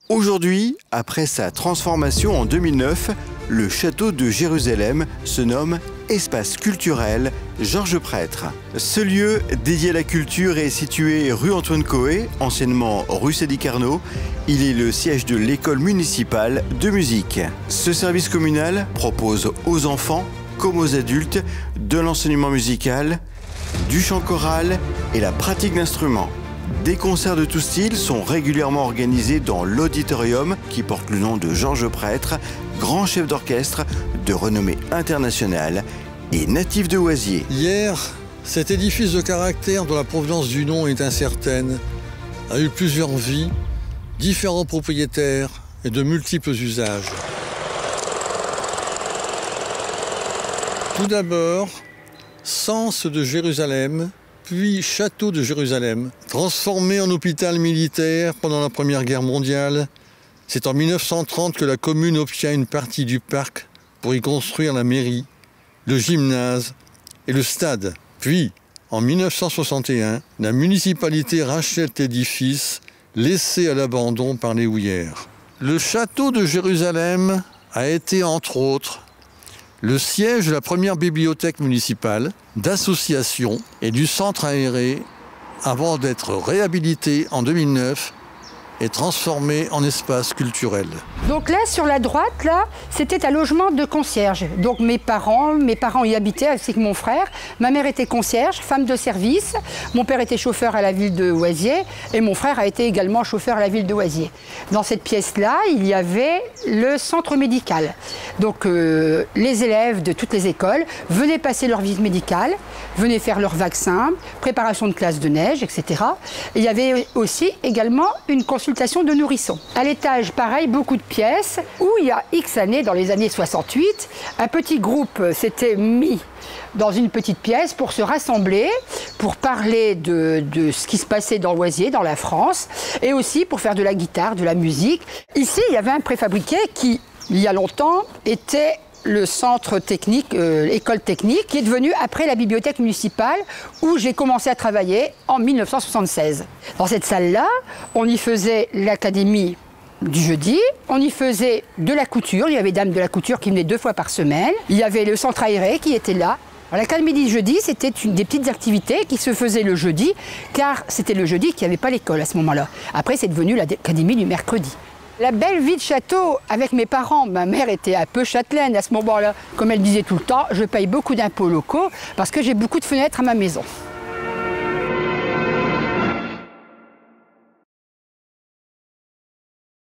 Aujourd'hui, après sa transformation en 2009, le château de Jérusalem se nomme Espace culturel Georges Prêtre. Ce lieu dédié à la culture est situé rue Antoine Coé, anciennement rue Sadi Carnot. Il est le siège de l'école municipale de musique. Ce service communal propose aux enfants comme aux adultes de l'enseignement musical, du chant choral et la pratique d'instruments. Des concerts de tout style sont régulièrement organisés dans l'auditorium qui porte le nom de Georges Prêtre, grand chef d'orchestre de renommée internationale et natif de Oisier. Hier, cet édifice de caractère dont la provenance du nom est incertaine a eu plusieurs vies, différents propriétaires et de multiples usages. Tout d'abord, Cense de Jérusalem, puis Château de Jérusalem, transformé en hôpital militaire pendant la Première Guerre mondiale. C'est en 1930 que la commune obtient une partie du parc pour y construire la mairie, le gymnase et le stade. Puis, en 1961, la municipalité rachète l'édifice laissé à l'abandon par les houillères. Le Château de Jérusalem a été, entre autres, le siège de la première bibliothèque municipale, d'associations et du centre aéré avant d'être réhabilité en 2009 et transformé en espace culturel. Donc là, sur la droite, là, c'était un logement de concierge. Donc mes parents y habitaient ainsi que mon frère. Ma mère était concierge, femme de service. Mon père était chauffeur à la ville de Oisier et mon frère a été également chauffeur à la ville de Oisier. Dans cette pièce-là, il y avait le centre médical. Donc les élèves de toutes les écoles venaient passer leur visite médicale, venaient faire leur vaccin, préparation de classe de neige, etc. Et il y avait aussi également une consultation de nourrissons. À l'étage, pareil, beaucoup de pièces où il y a X années, dans les années 68, un petit groupe s'était mis dans une petite pièce pour se rassembler, pour parler de ce qui se passait dans l'Oisier, dans la France, et aussi pour faire de la guitare, de la musique. Ici, il y avait un préfabriqué qui, il y a longtemps, était le centre technique, l'école technique, qui est devenue après la bibliothèque municipale où j'ai commencé à travailler en 1976. Dans cette salle-là, on y faisait l'académie du jeudi, on y faisait de la couture, il y avait dames de la couture qui venaient 2 fois par semaine, il y avait le centre aéré qui était là. L'académie du jeudi, c'était une des petites activités qui se faisaient le jeudi, car c'était le jeudi qu'il n'y avait pas l'école à ce moment-là. Après, c'est devenu l'académie du mercredi. La belle vie de château avec mes parents, ma mère était un peu châtelaine à ce moment-là. Comme elle disait tout le temps, je paye beaucoup d'impôts locaux parce que j'ai beaucoup de fenêtres à ma maison.